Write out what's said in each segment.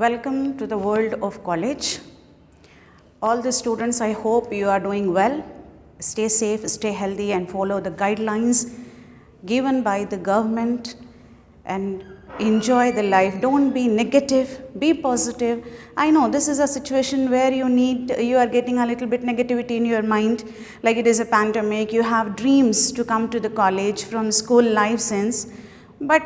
Welcome to the world of college. All the students, I hope you are doing well. Stay safe, stay healthy, and follow the guidelines given by the government and enjoy the life. Don't be negative, be positive. I know this is a situation where you are getting a little bit negativity in your mind, like it is a pandemic. You have dreams to come to the college from school life since, but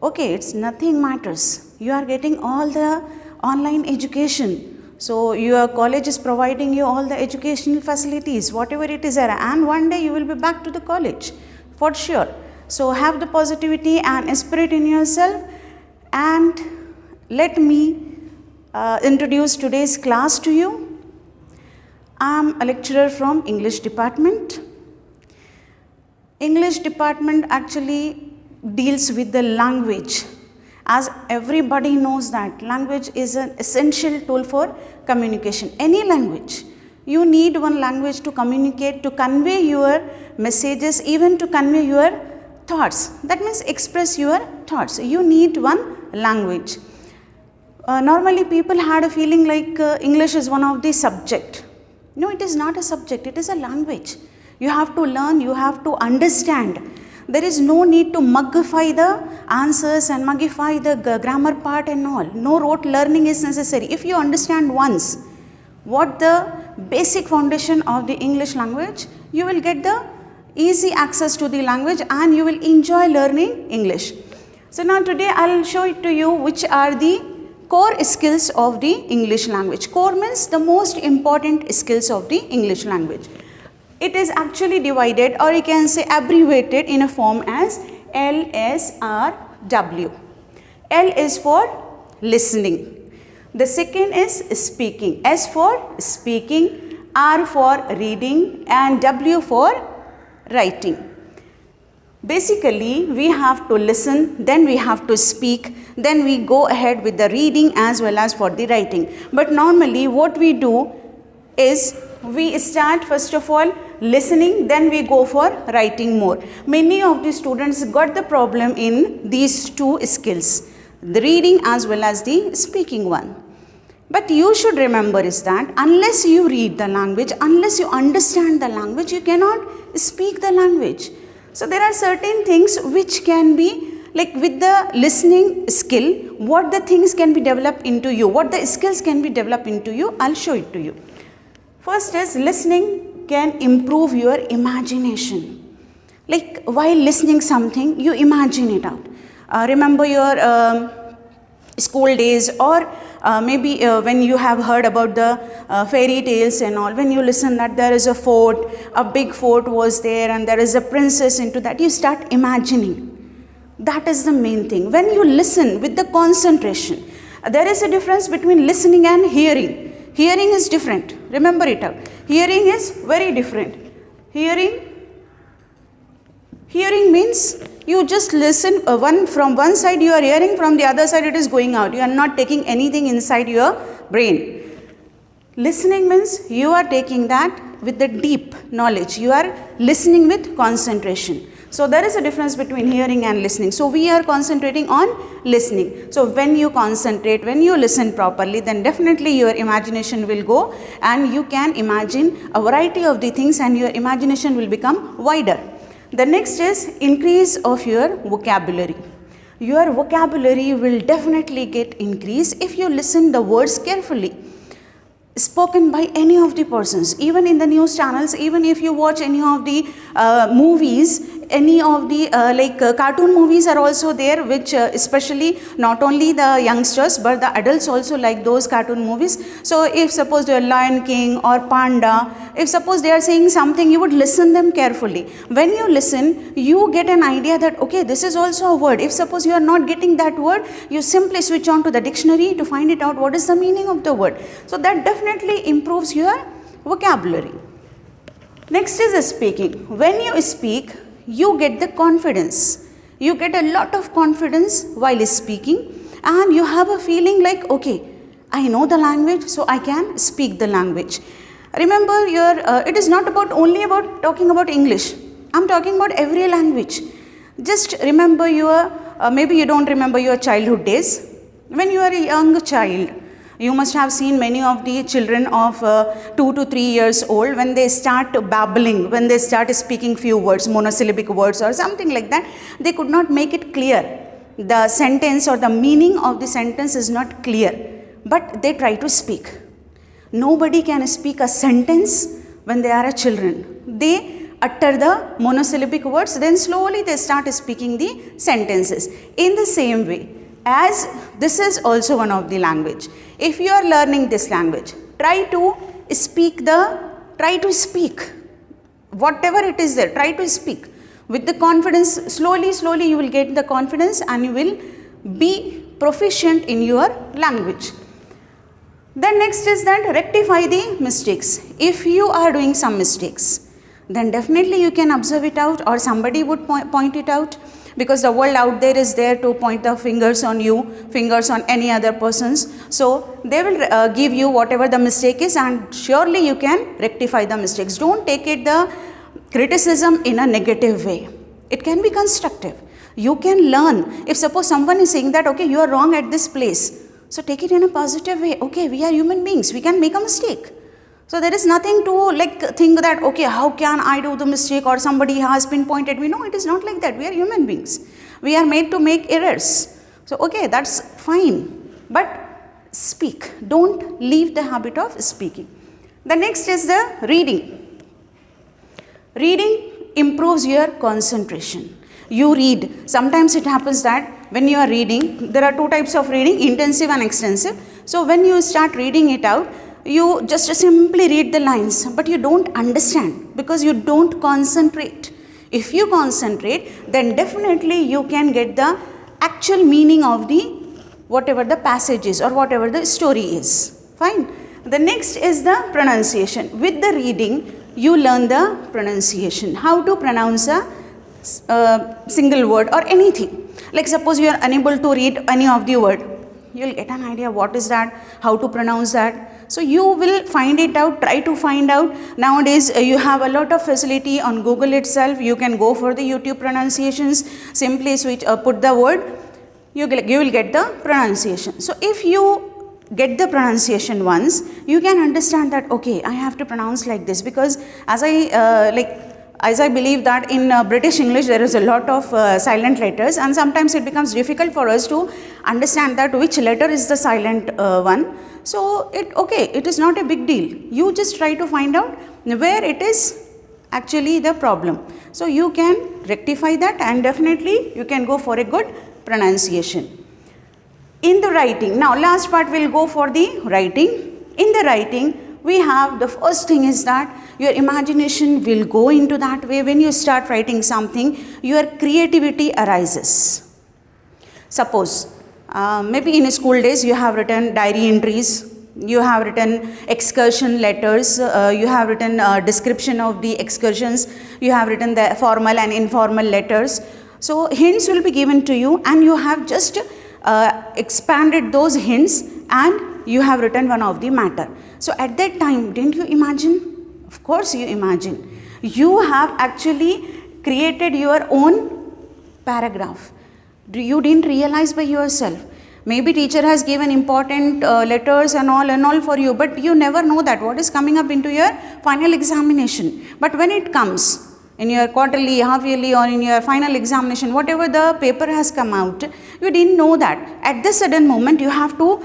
okay, it's nothing matters. You are getting all the online education. So your college is providing you all the educational facilities, whatever it is there, and one day you will be back to the college for sure. So have the positivity and spirit in yourself, and let me introduce today's class to you. I am a lecturer from English department. English department actually deals with the language. As everybody knows that language is an essential tool for communication. Any language, you need one language to communicate, to convey your messages, even to convey your thoughts. That means express your thoughts. You need one language. Normally people had a feeling like English is one of the subject. No, it is not a subject, it is a language. You have to learn, you have to understand. There is no need to mugify the answers and mugify the grammar part and all. No rote learning is necessary. If you understand once what the basic foundation of the English language, you will get the easy access to the language and you will enjoy learning English. So now today I will show it to you which are the core skills of the English language. Core means the most important skills of the English language. It is actually divided, or you can say abbreviated in a form as LSRW. L is for listening. The second is speaking. S for speaking, R for reading, and W for writing. Basically, we have to listen, then we have to speak, then we go ahead with the reading as well as for the writing. But normally what we do is we start first of all listening, then we go for writing more. Many of the students got the problem in these two skills, the reading as well as the speaking one. But you should remember is that unless you read the language, unless you understand the language, you cannot speak the language. So there are certain things which can be, like with the listening skill, what the things can be developed into you, what the skills can be developed into you, I'll show it to you. First is listening can improve your imagination. Like while listening something, you imagine it out. Remember your school days, or maybe when you have heard about the fairy tales and all, when you listen that there is a fort, a big fort was there and there is a princess into that, you start imagining. That is the main thing. When you listen with the concentration, there is a difference between listening and hearing. Hearing is different. Remember it out. Hearing is very different. Hearing means you just listen from one side you are hearing, from the other side it is going out. You are not taking anything inside your brain. Listening means you are taking that with the deep knowledge. You are listening with concentration. So there is a difference between hearing and listening. So we are concentrating on listening. So when you concentrate, when you listen properly, then definitely your imagination will go and you can imagine a variety of the things and your imagination will become wider. The next is increase of your vocabulary. Your vocabulary will definitely get increased if you listen the words carefully, spoken by any of the persons, even in the news channels, even if you watch any of the movies, any of the cartoon movies are also there, which especially not only the youngsters but the adults also like those cartoon movies. So if suppose they are Lion King or Panda, if suppose they are saying something, you would listen them carefully. When you listen, you get an idea that okay, this is also a word. If suppose you are not getting that word, you simply switch on to the dictionary to find it out what is the meaning of the word. So that definitely improves your vocabulary. Next is speaking. When you speak, you get the confidence. You get a lot of confidence while speaking, and you have a feeling like, okay, I know the language, so I can speak the language. Remember, it is not only about talking about English. I am talking about every language. Just remember maybe you don't remember your childhood days. When you are a young child, you must have seen many of the children of 2 to 3 years old, when they start babbling, when they start speaking few words, monosyllabic words or something like that, they could not make it clear. The sentence or the meaning of the sentence is not clear, but they try to speak. Nobody can speak a sentence when they are a children. They utter the monosyllabic words, then slowly they start speaking the sentences. In the same way, as this is also one of the language, if you are learning this language, try to speak whatever it is there, try to speak with the confidence. Slowly you will get the confidence and you will be proficient in your language. Then next is that rectify the mistakes. If you are doing some mistakes, then definitely you can observe it out, or somebody would point it out, because the world out there is there to point the fingers on you, fingers on any other persons. So they will give you whatever the mistake is, and surely you can rectify the mistakes. Don't take it the criticism in a negative way. It can be constructive. You can learn. If suppose someone is saying that, okay, you are wrong at this place, so take it in a positive way. Okay, we are human beings, we can make a mistake. So there is nothing to think that, okay, how can I do the mistake, or somebody has pinpointed me. No, it is not like that. We are human beings. We are made to make errors. So okay, that's fine. But speak. Don't leave the habit of speaking. The next is the reading. Reading improves your concentration. You read. Sometimes it happens that when you are reading, there are two types of reading, intensive and extensive. So when you start reading it out, you just simply read the lines, but you don't understand because you don't concentrate. If you concentrate, then definitely you can get the actual meaning of the whatever the passage is or whatever the story is. Fine. The next is the pronunciation. With the reading, you learn the pronunciation. How to pronounce a single word or anything. Like suppose you are unable to read any of the word, you will get an idea what is that, how to pronounce that. So you will find it out, try to find out. Nowadays you have a lot of facility on Google itself. You can go for the YouTube pronunciations, simply put the word, you will get the pronunciation. So if you get the pronunciation once, you can understand that, okay, I have to pronounce like this, because as I believe that in British English there is a lot of silent letters, and sometimes it becomes difficult for us to understand that which letter is the silent one. So it is not a big deal. You just try to find out where it is actually the problem. So you can rectify that, and definitely you can go for a good pronunciation. In the writing, now last part we'll go for the writing. In the writing, we have the first thing is that your imagination will go into that way. When you start writing something, your creativity arises. Suppose maybe in school days you have written diary entries, you have written excursion letters, you have written description of the excursions, you have written the formal and informal letters. So hints will be given to you, and you have just expanded those hints and you have written one of the matter. So at that time, didn't you imagine? Of course you imagine. You have actually created your own paragraph. You didn't realize by yourself. Maybe teacher has given important letters and all for you, but you never know that what is coming up into your final examination. But when it comes in your quarterly, half yearly, or in your final examination, whatever the paper has come out, you didn't know that. At this sudden moment, you have to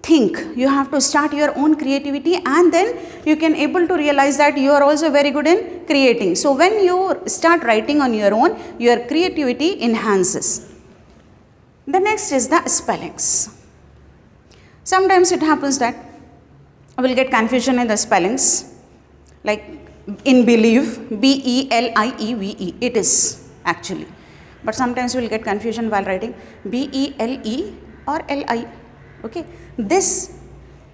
think, you have to start your own creativity, and then you can able to realize that you are also very good in creating. So when you start writing on your own, your creativity enhances. The next is the spellings. Sometimes it happens that I will get confusion in the spellings, like in believe, B-E-L-I-E-V-E, it is actually. But sometimes you will get confusion while writing B-E-L-E or L-I. Okay, this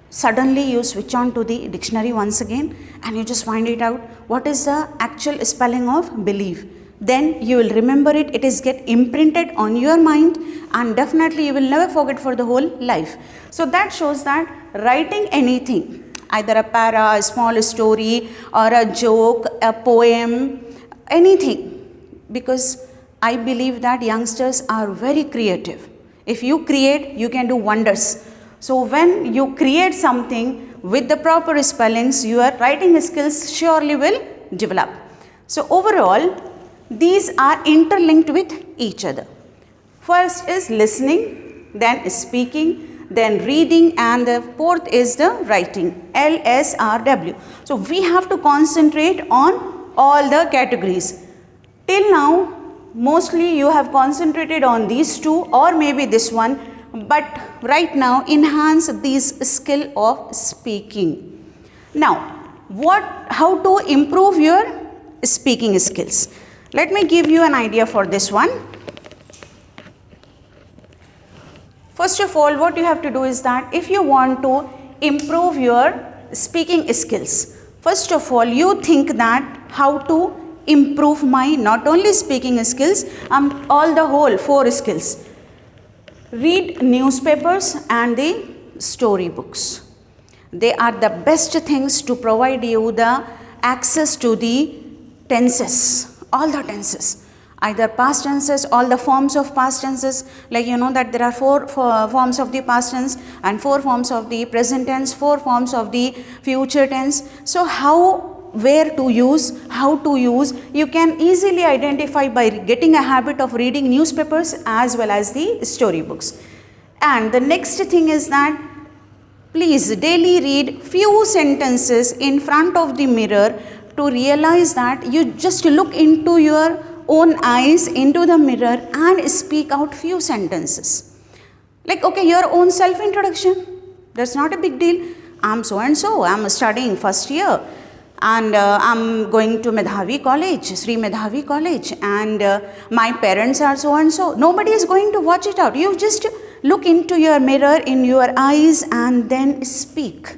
suddenly you switch on to the dictionary once again and you just find it out what is the actual spelling of believe. Then you will remember it, it is get imprinted on your mind, and definitely you will never forget for the whole life. So that shows that writing anything, either a para, a small story, or a joke, a poem, anything, because I believe that youngsters are very creative If you create, you can do wonders. So when you create something with the proper spellings, your writing skills surely will develop. So overall, these are interlinked with each other. First is listening, then speaking, then reading, and the fourth is the writing, LSRW. So we have to concentrate on all the categories. Till now, mostly you have concentrated on these two or maybe this one, but right now enhance this skill of speaking. Now, how to improve your speaking skills? Let me give you an idea for this one. First of all, what you have to do is that if you want to improve your speaking skills, first of all, you think that how to improve my not only speaking skills, all the whole 4 skills. Read newspapers and the storybooks. They are the best things to provide you the access to the tenses, all the tenses. Either past tenses, all the forms of past tenses, like you know that there are 4 forms of the past tense and 4 forms of the present tense, 4 forms of the future tense. So where to use, how to use, you can easily identify by getting a habit of reading newspapers as well as the storybooks. And the next thing is that please daily read few sentences in front of the mirror to realize that you just look into your own eyes into the mirror and speak out few sentences. Like, okay, your own self-introduction. That's not a big deal. I'm so and so, I'm studying first year. And I'm going to Medhavi College, Sri Medhavi College, and my parents are so and so. Nobody is going to watch it out. You just look into your mirror in your eyes and then speak.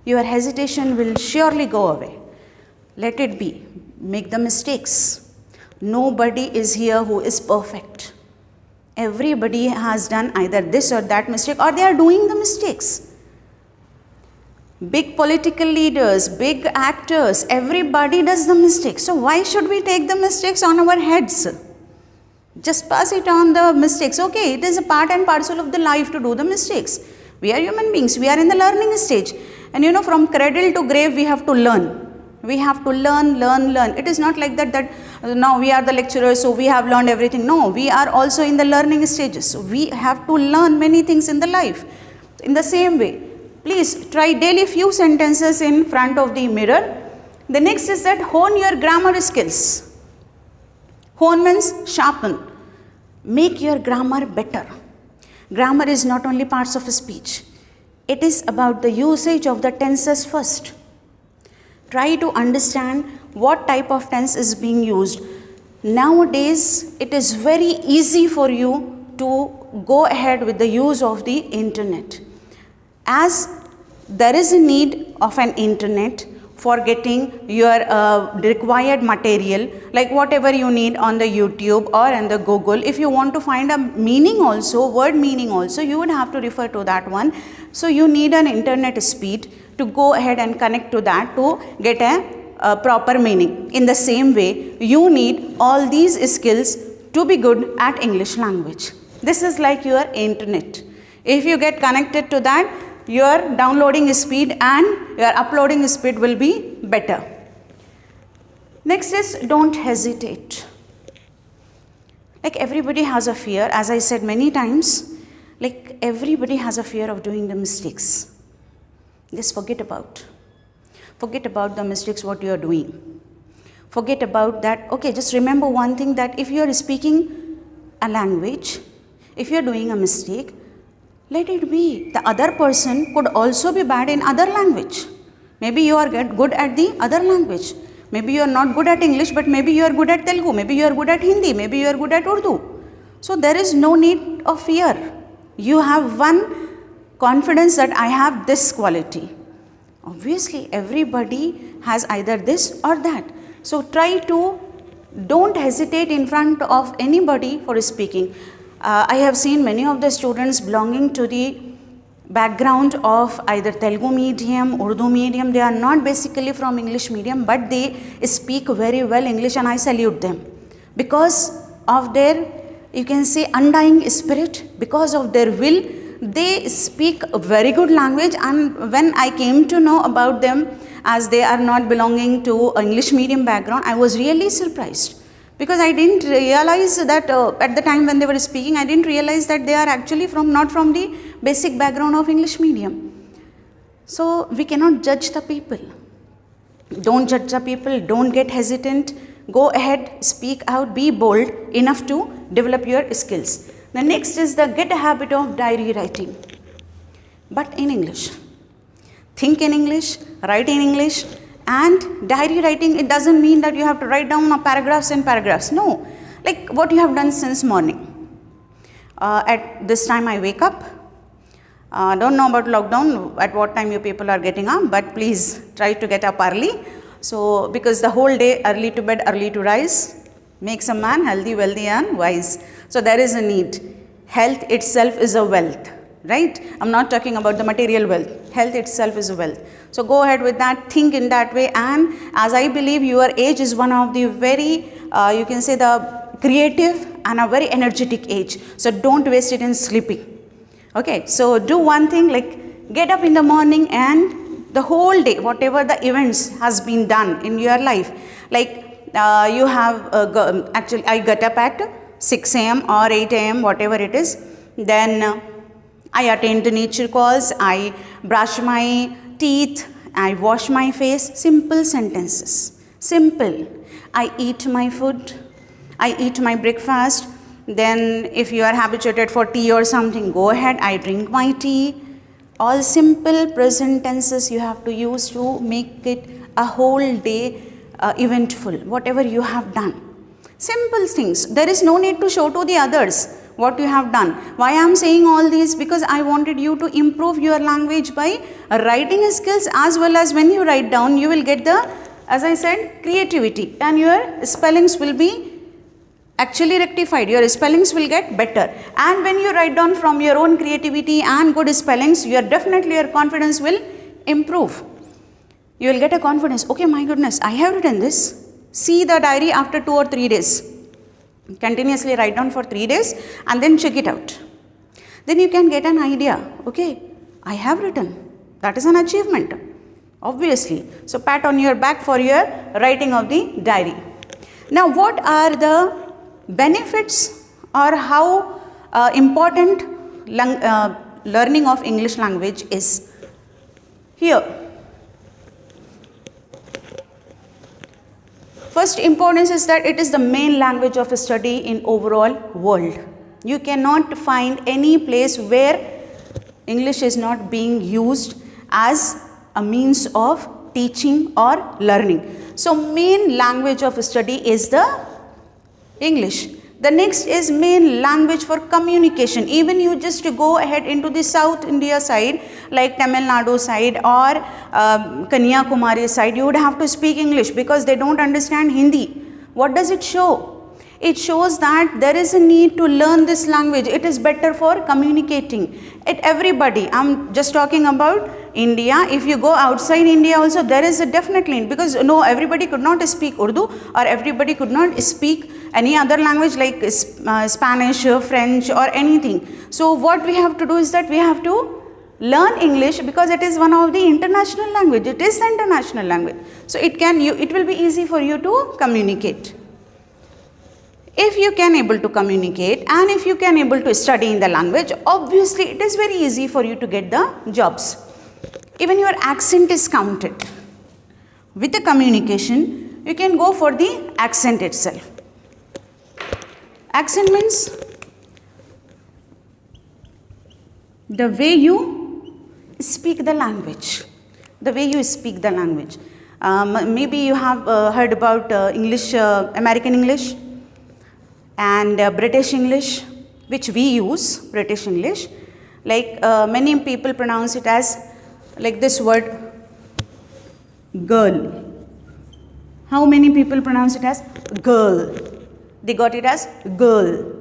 Your hesitation will surely go away. Let it be. Make the mistakes. Nobody is here who is perfect. Everybody has done either this or that mistake, or they are doing the mistakes. Big political leaders, big actors, everybody does the mistakes. So why should we take the mistakes on our heads? Just pass it on the mistakes. Okay, it is a part and parcel of the life to do the mistakes. We are human beings. We are in the learning stage. And you know, from cradle to grave, we have to learn. We have to learn. It is not like that now we are the lecturers, so we have learned everything. No, we are also in the learning stages. So we have to learn many things in the life. In the same way, please try daily few sentences in front of the mirror. The next is that hone your grammar skills. Hone means sharpen. Make your grammar better. Grammar is not only parts of a speech. It is about the usage of the tenses first. Try to understand what type of tense is being used. Nowadays, it is very easy for you to go ahead with the use of the internet. As there is a need of an internet for getting your required material, like whatever you need on the YouTube or on the Google. If you want to find a meaning also, word meaning also, you would have to refer to that one. So you need an internet speed to go ahead and connect to that to get a proper meaning. In the same way, you need all these skills to be good at English language. This is like your internet. If you get connected to that, your downloading speed and your uploading speed will be better. Next is don't hesitate. Like everybody has a fear, as I said many times, like everybody has a fear of doing the mistakes. Just forget about the mistakes what you are doing. Forget about that. Okay, just remember one thing, that if you are speaking a language, if you are doing a mistake, let it be. The other person could also be bad in other language. Maybe you are good at the other language. Maybe you are not good at English, but maybe you are good at Telugu. Maybe you are good at Hindi. Maybe you are good at Urdu. So there is no need of fear. You have one confidence that I have this quality. Obviously, everybody has either this or that. So don't hesitate in front of anybody for speaking. I have seen many of the students belonging to the background of either Telugu medium, Urdu medium. They are not basically from English medium, but they speak very well English, and I salute them because of their you can say undying spirit, because of their will. They speak a very good language, and when I came to know about them, as they are not belonging to English medium background, I was really surprised, because I didn't realize that at the time when they were speaking, I didn't realize that they are actually not from the basic background of English medium. So we cannot judge the people. Don't judge the people, don't get hesitant, go ahead, speak out, be bold enough to develop your skills. The next is the get a habit of diary writing, but in English. Think in English, write in English. And diary writing, it doesn't mean that you have to write down paragraphs and paragraphs. No, like what you have done since morning. At this time I wake up. Don't know about lockdown, at what time you people are getting up, but please try to get up early. So, because the whole day, early to bed, early to rise, makes a man healthy, wealthy and wise. So, there is a need. Health itself is a wealth, right? I'm not talking about the material wealth. Health itself is a wealth. So, go ahead with that, think in that way. And as I believe your age is one of the very, you can say the creative and a very energetic age. So, don't waste it in sleeping. Okay, so do one thing, like get up in the morning and the whole day, whatever the events has been done in your life, like you have, actually I get up at 6 a.m. or 8 a.m. whatever it is, then I attend the nature calls, I brush my teeth, I wash my face, simple sentences, simple. I eat my food, I eat my breakfast. Then if you are habituated for tea or something, go ahead, I drink my tea. All simple present tenses you have to use to make it a whole day eventful, whatever you have done. Simple things. There is no need to show to the others what you have done. Why I am saying all these? Because I wanted you to improve your language by writing skills, as well as when you write down, you will get the, as I said, creativity, and your spellings will be actually rectified, your spellings will get better. And when you write down from your own creativity and good spellings, definitely your confidence will improve. You will get a confidence, okay, my goodness, I have written this. See the diary after 2 or 3 days. Continuously write down for 3 days and then check it out. Then you can get an idea, okay, I have written. That is an achievement, obviously. So pat on your back for your writing of the diary. Now, what are the benefits or how important learning of English language is? Here, first importance is that it is the main language of study in overall world. You cannot find any place where English is not being used as a means of teaching or learning. So, main language of study is the English. The next is main language for communication. Even you just go ahead into the South India side, like Tamil Nadu side or Kanyakumari side, you would have to speak English because they don't understand Hindi. What does it show? It shows that there is a need to learn this language. It is better for communicating. Everybody, I'm just talking about India. If you go outside India also, there is a definitely, because no, everybody could not speak Urdu or everybody could not speak any other language like Spanish, French or anything. So what we have to do is that we have to learn English because it is one of the international language. It is the international language. So it will be easy for you to communicate. If you can able to communicate and if you can able to study in the language, obviously it is very easy for you to get the jobs. Even your accent is counted. With the communication, you can go for the accent itself. Accent means the way you speak the language. The way you speak the language. Maybe you have heard about English, American English and British English, which we use, British English. Like many people pronounce it as like this word, girl. How many people pronounce it as girl? They got it as girl.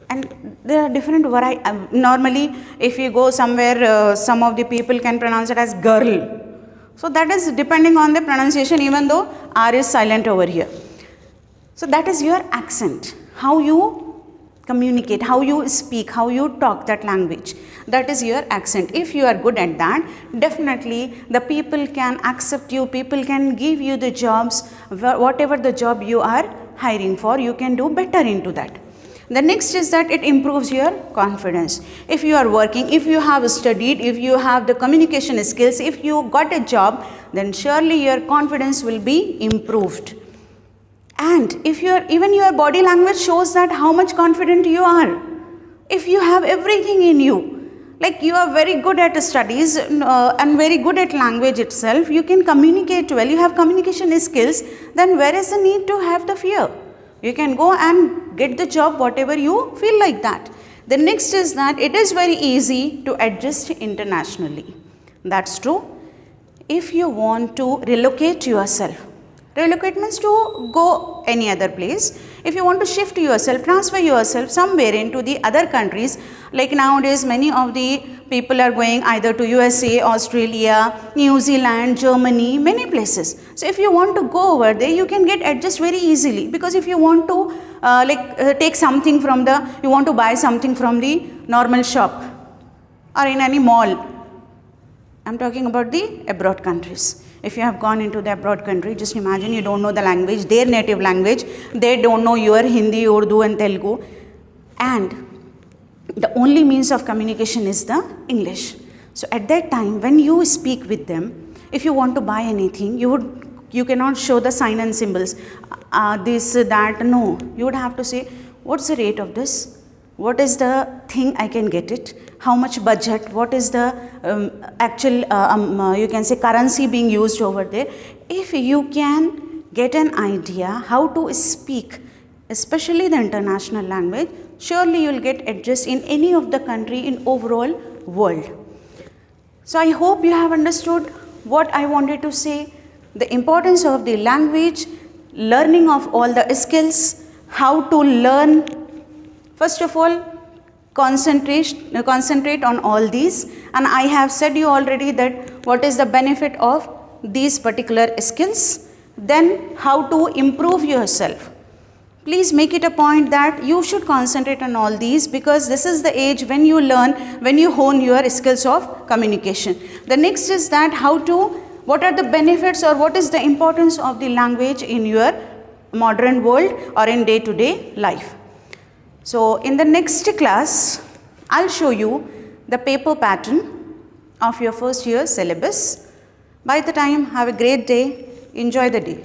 And there are different varieties. Normally, if you go somewhere, some of the people can pronounce it as girl. So that is depending on the pronunciation, even though R is silent over here. So that is your accent. How you communicate, how you speak, how you talk that language. That is your accent. If you are good at that, definitely the people can accept you, people can give you the jobs, whatever the job you are hiring for, you can do better into that. The next is that it improves your confidence. If you are working, if you have studied, if you have the communication skills, if you got a job, then surely your confidence will be improved. And if even your body language shows that how much confident you are. If you have everything in you, like you are very good at studies and very good at language itself, you can communicate well, you have communication skills, then where is the need to have the fear? You can go and get the job whatever you feel like that. The next is that it is very easy to adjust internationally. That's true. If you want to relocate yourself, relocate means to go any other place. If you want to shift yourself, transfer yourself somewhere into the other countries, like nowadays many of the people are going either to USA, Australia, New Zealand, Germany, many places. So if you want to go over there, you can get adjust very easily, because if you want to take something from you want to buy something from the normal shop or in any mall. I'm talking about the abroad countries. If you have gone into the abroad country, just imagine you don't know the language, their native language, they don't know your Hindi, Urdu and Telugu, and the only means of communication is the English. So at that time, when you speak with them, if you want to buy anything, you cannot show the sign and symbols, this, that, no. You would have to say, what's the rate of this? What is the thing I can get it? How much budget? What is the actual, you can say, currency being used over there? If you can get an idea how to speak, especially the international language, surely you will get adjust in any of the country in overall world. So I hope you have understood what I wanted to say, the importance of the language, learning of all the skills, how to learn. First of all, concentrate on all these, and I have said you already that what is the benefit of these particular skills, then how to improve yourself. Please make it a point that you should concentrate on all these, because this is the age when you learn, when you hone your skills of communication. The next is that what are the benefits or what is the importance of the language in your modern world or in day-to-day life. So in the next class, I'll show you the paper pattern of your first year syllabus. By the time, have a great day. Enjoy the day.